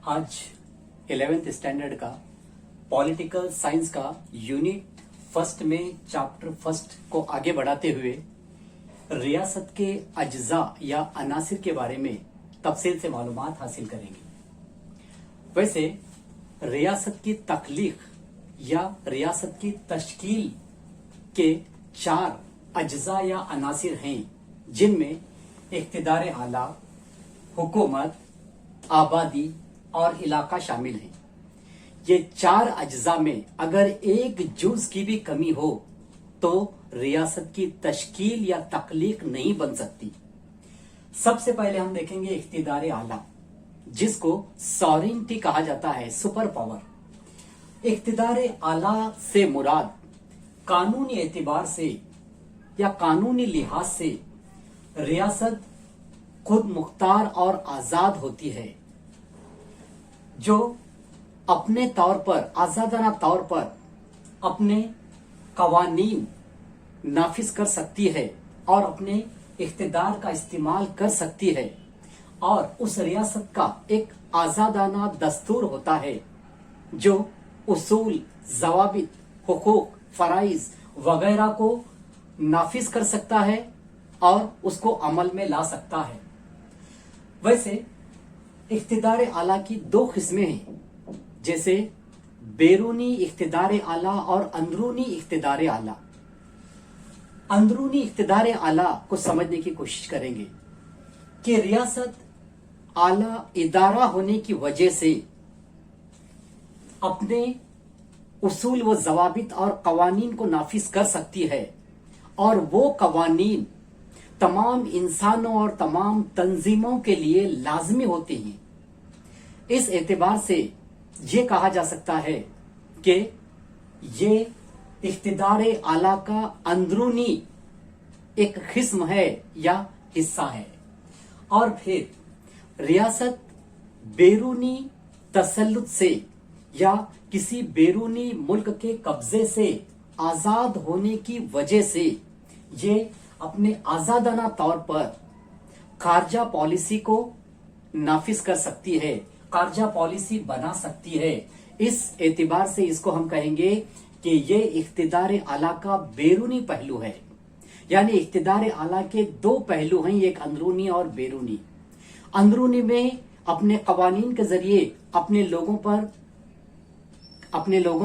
आज 11th standard का political science का यूनिट फर्स्ट में चैप्टर फर्स्ट को आगे बढ़ाते हुए रियासत के अज्जा या अनासिर के बारे में तफसील से मालूमात हासिल करेंगे। वैसे रियासत की तख्लीक या रियासत की तश्कील के 4 अज्जा या अनासिर हैं, जिनमें इख्तिदार आला, हुकूमत, आबादी और इलाका शामिल हैं। ये 4 अज्जा में अगर एक जुज की भी कमी हो तो रियासत की तश्कील या तख्लीक नहीं बन सकती। सबसे पहले हम देखेंगे इख्तिदार आला, जिसको सॉवरेनिटी कहा जाता है, सुपर पावर। इख्तिदार आला से मुराद कानूनी एतबार से या कानूनी लिहाज से रियासत खुद मुख्तार और आजाद होती है, जो अपने तौर पर आजादाना तौर पर अपने कवानीन नाफिज कर सकती है और अपने इख्तिदार का इस्तेमाल कर सकती है। और उस रियासत का एक आजादाना दस्तूर होता है जो उसूल, जवाबित, हुकूक, फराइज वगैरह को नाफिज कर सकता है और उसको अमल में ला सकता है। वैसे इख्तिदार आला की 2 किस्में हैं, जैसे बैरूनी इख्तिदार आला और अंदरूनी इख्तिदार आला। अंदरूनी इख्तिदार आला को समझने की कोशिश करेंगे कि रियासत आला इदारा होने की वजह से अपने उसूल व जवाबित और कवानीन को नाफिज कर सकती है, और वो कवानीन तमाम इंसानों और तमाम तंजीमों के लिए लाजमी होते हैं। इस एतबार से ये कहा जा सकता है कि ये इख्तिदार आला का अंदरूनी एक किस्म है या हिस्सा है। और फिर रियासत बैरूनी तसल्लुत से या किसी बैरूनी मुल्क के कब्जे से आजाद होने की वजह से ये अपने आजादाना तौर पर खारजा पॉलिसी को नाफिज कर सकती है, खारजा पॉलिसी बना सकती है। इस एतबार से इसको हम कहेंगे कि ये इख्तिदार आला का बैरूनी पहलू है। यानी इख्तिदार आला के 2 पहलू हैं, एक अंदरूनी और बैरूनी। अंदरूनी में अपने कवानीन के जरिए अपने लोगों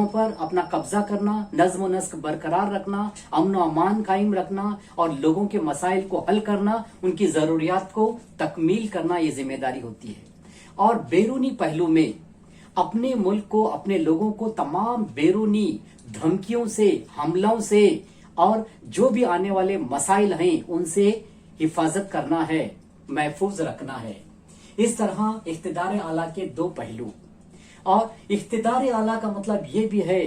पर अपना कब्जा करना, नज्म व नस्क बरकरार रखना, अमन व अमान कायम रखना और लोगों के मसाइल को हल करना, उनकी जरूरियात को तकमील करना, ये जिम्मेदारी होती है। और बैरूनी पहलू में अपने मुल्क को, अपने लोगों को तमाम बैरूनी धमकियों से, हमलों से और जो भी आने वाले मसाइल हैं उनसे हिफाजत करना है, महफूज रखना है। इस तरह इख्तिदार आला के 2 पहलू। और इख्तिदार आला का मतलब ये भी है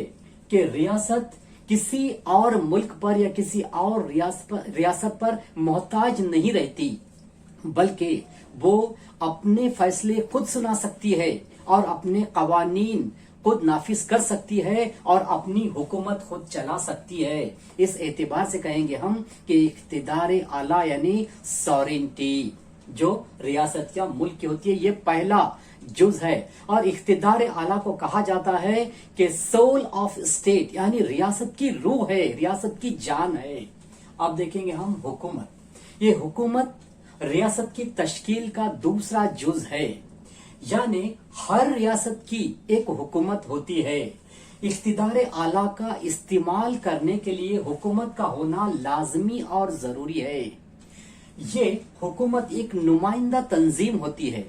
कि रियासत किसी और मुल्क पर या किसी और रियासत पर मोहताज नहीं रहती, बल्कि वो अपने फैसले खुद सुना सकती है और अपने कवानीन खुद नाफिज कर सकती है और अपनी हुकूमत खुद चला सकती है। इस एतबार से कहेंगे हम कि इख्तिदार आला यानी सॉवरेनिटी जो रियासत या मुल्क की होती है, ये पहला जुज है। और इख्तिदार आला को कहा जाता है कि सोल ऑफ स्टेट, यानी रियासत की रूह है, रियासत की जान है। अब देखेंगे हम हुकूमत। ये हुकूमत रियासत की तश्कील का दूसरा जुज है, यानी हर रियासत की एक हुकूमत होती है। इख्तिदार आला का इस्तेमाल करने के लिए हुकूमत का होना लाजमी और जरूरी है। ये हुकूमत एक नुमाइंदा तंजीम होती है।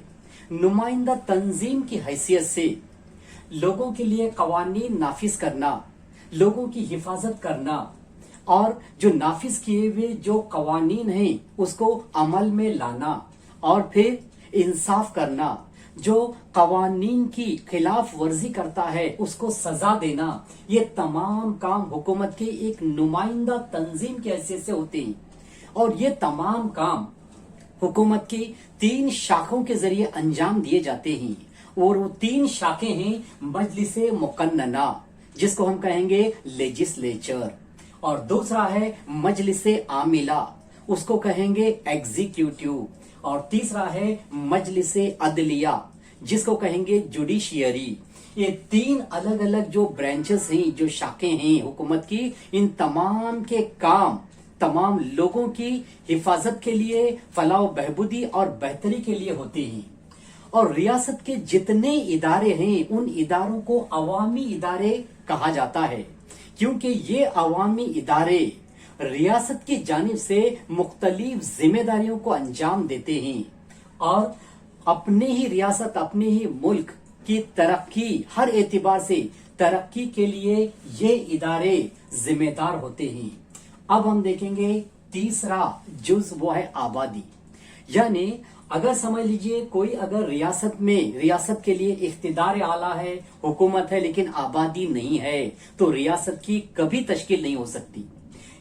नुमाइंदा तंजीम की हैसियत से लोगों के लिए कवानीन नाफिज करना, लोगों की हिफाजत करना और जो नाफिज किए हुए जो कवानीन हैं उसको अमल में लाना और फिर इंसाफ करना, जो कवानीन की खिलाफ वर्जी करता है उसको सजा देना, ये तमाम काम हुकूमत के एक नुमाइंदा तंजीम की हैसियत से होते हैं। और ये तमाम काम हुकूमत की 3 शाखों के जरिए अंजाम दिए जाते हैं। और वो 3 शाखें हैं मजलिस मुकन्नना, जिसको हम कहेंगे लेजिस्लेचर, और दूसरा है मजलिस आमिला, उसको कहेंगे एग्जीक्यूटिव, और तीसरा है मजलिस अदलिया, जिसको कहेंगे जुडिशियरी। ये 3 अलग अलग जो ब्रांचेस हैं, जो शाखें हैं हुकूमत की, इन तमाम के काम तमाम लोगों की हिफाजत के लिए, फलाह बहबूदी और बेहतरी के लिए होते हैं। और रियासत के जितने इदारे हैं उन इदारों को अवामी इदारे कहा जाता है, क्योंकि ये अवामी इदारे रियासत की जानिब से मुख्तलिफ जिम्मेदारियों को अंजाम देते हैं और अपने ही रियासत, अपने ही मुल्क की तरक्की, हर एतबार से तरक्की के लिए ये इदारे जिम्मेदार होते हैं। अब हम देखेंगे तीसरा जुज, वो है आबादी। यानी अगर समझ लीजिए कोई अगर रियासत के लिए इख्तिदार आला है, हुकूमत है, लेकिन आबादी नहीं है, तो रियासत की कभी तश्कील नहीं हो सकती।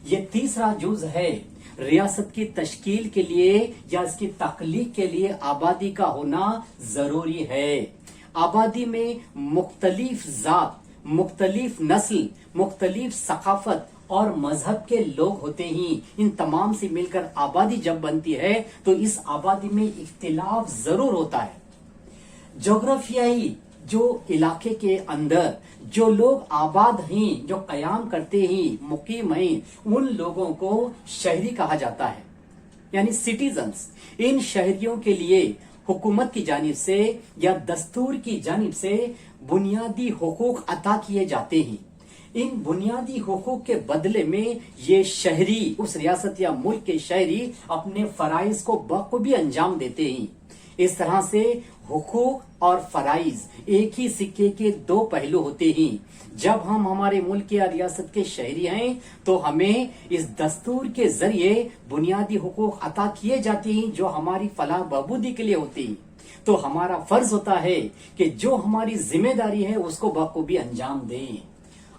ये तीसरा जुज है, रियासत की तश्कील के लिए या इसकी तख्लीक के लिए आबादी का होना जरूरी है। आबादी में मुख्तलिफ जात, मुख्तलिफ नस्ल, मुख्तलिफ सकाफत और मजहब के लोग होते हैं। इन तमाम से मिलकर आबादी जब बनती है तो इस आबादी में इख्तिलाफ जरूर होता है। जोग्राफियाई जो इलाके के अंदर जो लोग आबाद हैं, जो कयाम करते हैं, मुकीम हैं, उन लोगों को शहरी कहा जाता है, यानी सिटीजन्स। इन शहरियों के लिए हुकूमत की जानिब से या दस्तूर की जानिब से बुनियादी हुकूक अता किए जाते हैं। इन बुनियादी हुकूक के बदले में ये शहरी, उस रियासत या मुल्क के शहरी अपने फराइज को बखूबी अंजाम देते हैं। इस तरह से हुकूक और फराइज एक ही सिक्के के 2 पहलू होते हैं। जब हम हमारे मुल्क या रियासत के शहरी हैं तो हमें इस दस्तूर के जरिए बुनियादी हुकूक अता किए जाते हैं जो हमारी फलाह बहबूदी के लिए होती हैं। तो हमारा फर्ज होता है कि जो हमारी जिम्मेदारी है उसको बखूबी अंजाम दें।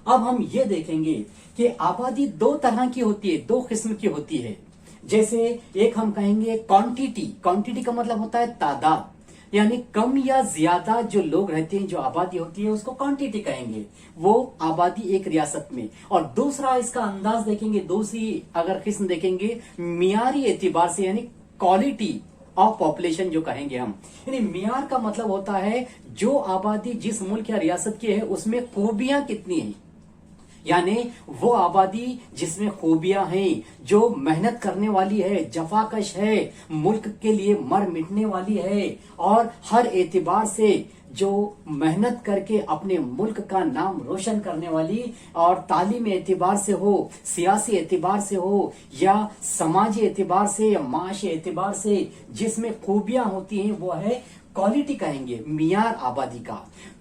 अब हम ये देखेंगे कि आबादी 2 तरह की होती है, 2 किस्म की होती है। जैसे एक हम कहेंगे क्वांटिटी का मतलब होता है तादाद, यानी कम या ज्यादा जो लोग रहते हैं, जो आबादी होती है उसको क्वांटिटी कहेंगे, वो आबादी एक रियासत में। और दूसरा इसका अंदाज देखेंगे, दूसरी अगर किस्म देखेंगे मियारी एतबार से, यानी क्वालिटी ऑफ पॉपुलेशन जो कहेंगे हम। यानी मियार का मतलब होता है जो आबादी जिस मुल्क या रियासत की है उसमें खूबियां कितनी हैं, यानी वो आबादी जिसमें खूबियां हैं, जो मेहनत करने वाली है, जफाकश है, मुल्क के लिए मर मिटने वाली है और हर एतबार से जो मेहनत करके अपने मुल्क का नाम रोशन करने वाली, और तालीम एतबार से हो, सियासी एतबार से हो या समाजी एतबार से या माशी एतबार से जिसमें खूबियां होती हैं, वो है क्वालिटी कहेंगे, मियार आबादी का।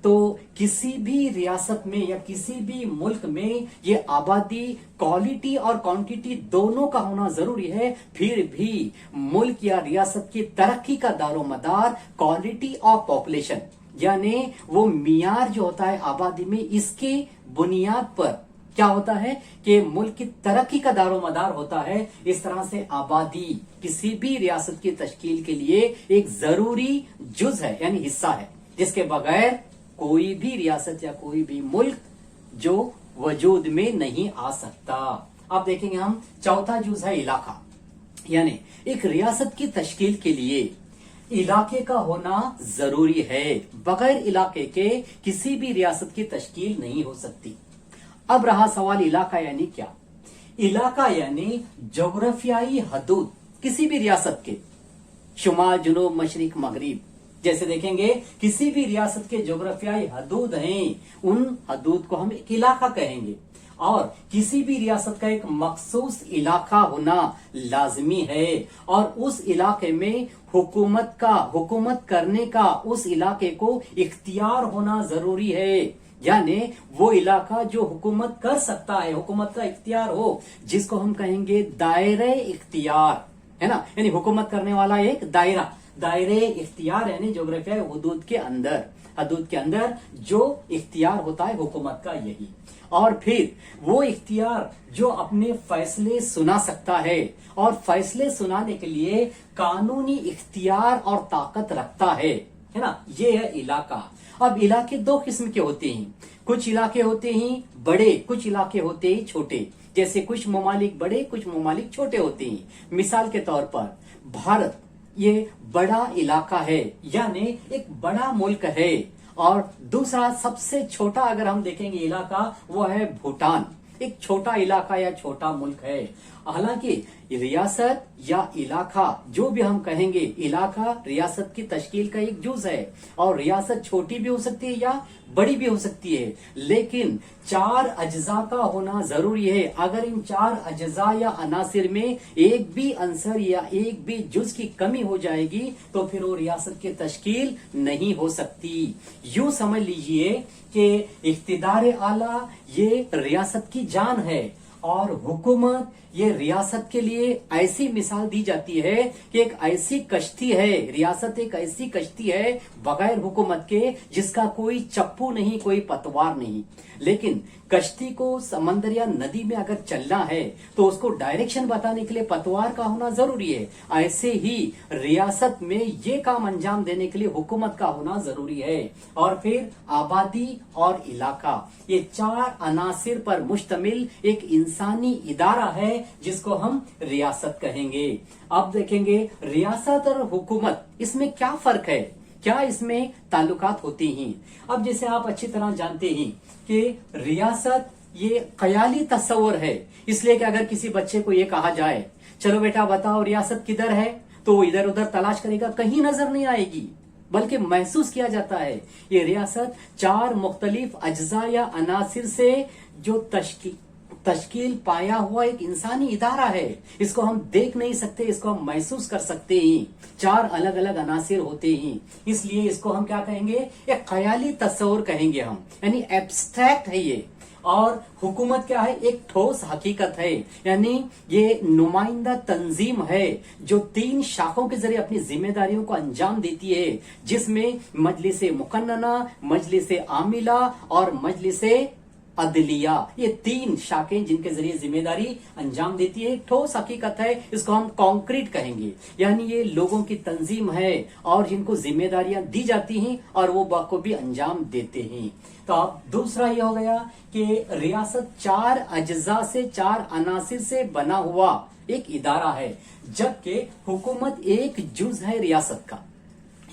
तो किसी भी रियासत में या किसी भी मुल्क में ये आबादी क्वालिटी और क्वांटिटी दोनों का होना जरूरी है। फिर भी मुल्क या रियासत की तरक्की का दारोमदार क्वालिटी ऑफ पॉपुलेशन, यानी वो मियार जो होता है आबादी में, इसके बुनियाद पर क्या होता है कि मुल्क की तरक्की का दारोमदार होता है। इस तरह से आबादी किसी भी रियासत की तश्कील के लिए एक जरूरी जुज है, यानी हिस्सा है, जिसके बगैर कोई भी रियासत या कोई भी मुल्क जो वजूद में नहीं आ सकता। अब देखेंगे हम चौथा जुज है इलाका, यानी एक रियासत की तश्कील के लिए इलाके का होना जरूरी है। बगैर इलाके के किसी भी रियासत की तश्कील नहीं हो सकती। अब रहा सवाल इलाका यानी क्या। इलाका यानी जोग्राफियाई हदूद किसी भी रियासत के, शुमाल, जुनूब, मशरिक, मगरिब। जैसे देखेंगे किसी भी रियासत के जोग्राफियाई हदूद हैं, उन हदूद को हम एक इलाका कहेंगे। और किसी भी रियासत का एक मखसूस इलाका होना लाजमी है और उस इलाके में हुकूमत करने का उस इलाके को इख्तियार होना जरूरी है। यानी वो इलाका जो हुकूमत कर सकता है, हुकूमत का इख्तियार हो, जिसको हम कहेंगे दायरे इख्तियार, है ना। यानी हुकूमत करने वाला एक दायरे इख्तियार, यानी जोग्राफियाई हदूद के अंदर जो इख्तियार होता है हुकूमत का, यही। और फिर वो इख्तियार जो अपने फैसले सुना सकता है और फैसले सुनाने के लिए कानूनी इख्तियार और ताकत रखता है ना, ये है इलाका। अब इलाके 2 किस्म के होते हैं। कुछ इलाके होते हैं बड़े, कुछ इलाके होते हैं छोटे। जैसे कुछ ममालिक बड़े, कुछ ममालिक छोटे होते हैं। मिसाल के तौर पर भारत ये बड़ा इलाका है, यानी एक बड़ा मुल्क है। और दूसरा सबसे छोटा अगर हम देखेंगे इलाका, वो है भूटान, एक छोटा इलाका या छोटा मुल्क है। हालांकि रियासत या इलाका जो भी हम कहेंगे, इलाका रियासत की तश्कील का एक जुज है, और रियासत छोटी भी हो सकती है या बड़ी भी हो सकती है, लेकिन 4 अज्जा का होना जरूरी है। अगर इन 4 अज्जा या अनासिर में एक भी अंसर या एक भी जुज की कमी हो जाएगी तो फिर वो रियासत की तश्कील नहीं हो सकती। यूं समझ लीजिए कि इख्तिदार आला ये रियासत की जान है, और हुकूमत ये रियासत के लिए ऐसी मिसाल दी जाती है कि एक ऐसी कश्ती है, रियासत एक ऐसी कश्ती है बगैर हुकूमत के जिसका कोई चप्पू नहीं, कोई पतवार नहीं। लेकिन कश्ती को समंदर या नदी में अगर चलना है तो उसको डायरेक्शन बताने के लिए पतवार का होना जरूरी है। ऐसे ही रियासत में ये काम अंजाम देने के लिए हुकूमत का होना जरूरी है। और फिर आबादी और इलाका, ये 4 अनासिर पर मुश्तमिल एक इंसानी इदारा है जिसको हम रियासत कहेंगे। अब देखेंगे रियासत और हुकूमत, इसमें क्या फर्क है, क्या इसमें ताल्लुकात होती हैं। अब जैसे आप अच्छी तरह जानते हैं कि रियासत ये ख्याली तस्वुर है, इसलिए कि अगर किसी बच्चे को ये कहा जाए चलो बेटा बताओ रियासत किधर है, तो वो इधर उधर तलाश करेगा, कहीं नजर नहीं आएगी, बल्कि महसूस किया जाता है। ये रियासत 4 मुख्तलिफ अज्जा या अनासिर से जो तश्कील पाया हुआ एक इंसानी इदारा है। इसको हम देख नहीं सकते, इसको हम महसूस कर सकते हैं। 4 अलग अलग अनासिर होते हैं, इसलिए इसको हम क्या कहेंगे, एक ख्याली तस्वुर कहेंगे हम, यानी एब्स्ट्रैक्ट है ये। और हुकूमत क्या है, एक ठोस हकीकत है, यानी ये नुमाइंदा तंजीम है जो 3 शाखों के जरिए अपनी जिम्मेदारियों को अंजाम देती है, जिसमें मजलिस मुकन्नना, मजलिस आमिला और मजलिस अदलिया, ये 3 शाखें जिनके जरिए जिम्मेदारी अंजाम देती है। ठोस हकीकत है, इसको हम कॉन्क्रीट कहेंगे, यानी ये लोगों की तंजीम है और जिनको जिम्मेदारियां दी जाती हैं और वो बखूबी अंजाम देते हैं। तो अब दूसरा ये हो गया कि रियासत 4 अज्जा से 4 अनासिर से बना हुआ एक इदारा है, जबकि हुकूमत एक जुज है रियासत का।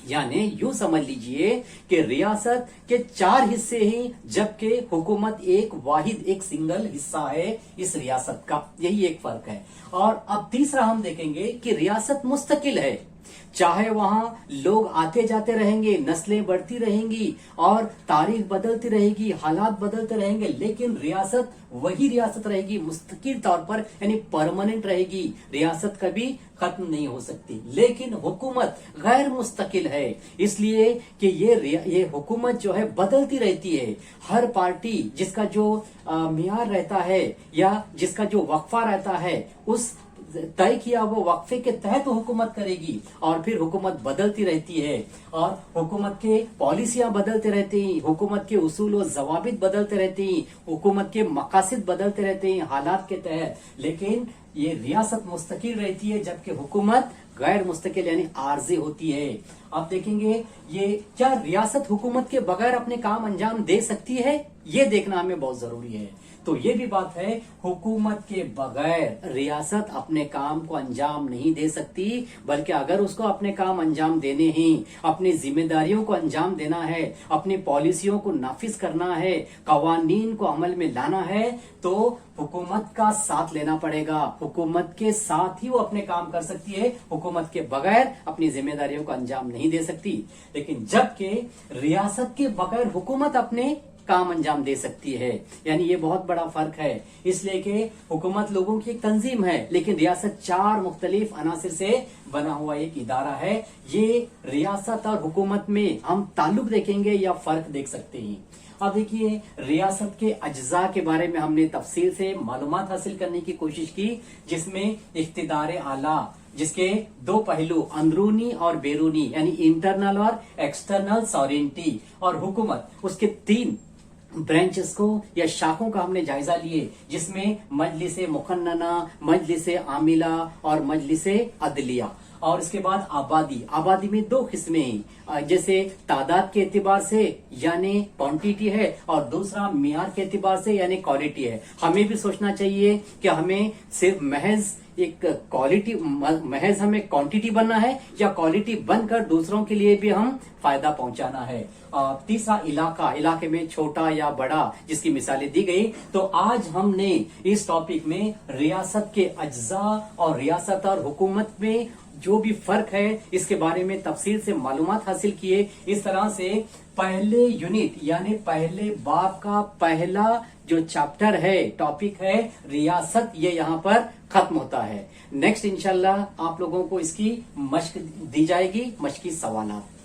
यानी यूं समझ लीजिए कि रियासत के 4 हिस्से हैं, जबकि हुकूमत एक वाहिद, एक सिंगल हिस्सा है इस रियासत का। यही एक फर्क है। और अब तीसरा हम देखेंगे कि रियासत मुस्तकिल है, चाहे वहां लोग आते जाते रहेंगे, नस्लें बढ़ती रहेंगी और तारीख बदलती रहेगी, हालात बदलते रहेंगे, लेकिन रियासत वही रियासत रहेगी, मुस्तकिल तौर पर, यानी परमानेंट रहेगी। रियासत कभी खत्म नहीं हो सकती। लेकिन हुकूमत गैर मुस्तकिल है, इसलिए कि ये हुकूमत जो है बदलती रहती है। हर पार्टी जिसका जो मियार रहता है या जिसका जो वक्फा रहता है, उस तय किया वो वक्फे के तहत हुकूमत करेगी, और फिर हुकूमत बदलती रहती है और हुकूमत के पॉलिसियां बदलते रहते हैं, हुकूमत के उसूल और जवाबित बदलते रहते हैं, हुकूमत के मकासद बदलते रहते हैं हालात के तहत। लेकिन ये रियासत मुस्तकिल रहती है, जबकि हुकूमत गैर मुस्तकिल यानी आर्जी होती है। आप देखेंगे ये क्या रियासत हुकूमत के बगैर अपने काम अंजाम दे सकती है, ये देखना हमें बहुत जरूरी है। तो ये भी बात है, हुकूमत के बगैर रियासत अपने काम को अंजाम नहीं दे सकती, बल्कि अगर उसको अपने काम अंजाम देने हैं, अपनी जिम्मेदारियों को अंजाम देना है, अपनी पॉलिसियों को नाफिज करना है, कवानीन को अमल में लाना है, तो हुकूमत का साथ लेना पड़ेगा। हुकूमत के साथ ही वो अपने काम कर सकती है, हुकूमत के बगैर अपनी जिम्मेदारियों को अंजाम नहीं दे सकती। लेकिन जबकि रियासत के बगैर हुकूमत अपने काम अंजाम दे सकती है, यानी ये बहुत बड़ा फर्क है। इसलिए कि हुकूमत लोगों की एक तंजीम है, लेकिन रियासत 4 मुख्तलिफ अनासिर से बना हुआ एक इदारा है। ये रियासत और हुकूमत में हम ताल्लुक देखेंगे या फर्क देख सकते हैं। अब देखिए, रियासत के अज्जा के बारे में हमने तफसील से मालूमात हासिल करने की कोशिश की, जिसमें इख्तिदार आला, जिसके 2 पहलू अंदरूनी और बैरूनी, यानी इंटरनल और एक्सटर्नल सॉवरेनिटी, और हुकूमत, उसके 3 ब्रांचेस को या शाखों का हमने जायजा लिए, जिसमें मजलिस मुकन्नना, मजलिस आमिला और मजलिस अदलिया। اور اس کے بعد آبادی میں دو قسمیں ہیں، جیسے تعداد کے اعتبار سے یعنی کوانٹیٹی ہے، اور دوسرا معیار کے اعتبار سے یعنی کوالٹی ہے۔ ہمیں بھی سوچنا چاہیے کہ ہمیں صرف محض ایک کوالٹی، محض ہمیں کوانٹیٹی بننا ہے یا کوالٹی بن کر دوسروں کے لیے بھی ہم فائدہ پہنچانا ہے۔ تیسرا علاقے میں چھوٹا یا بڑا، جس کی مثالیں دی گئی۔ تو آج ہم نے اس ٹاپک میں ریاست کے اجزاء اور ریاست اور حکومت میں جو بھی فرق ہے اس کے بارے میں تفصیل سے معلومات حاصل کیے۔ اس طرح سے پہلے یونٹ یعنی پہلے باب کا پہلا جو چیپٹر ہے، ٹاپک ہے ریاست، یہ یہاں پر ختم ہوتا ہے۔ نیکسٹ انشاءاللہ آپ لوگوں کو اس کی مشق دی جائے گی، مشقی سوالات۔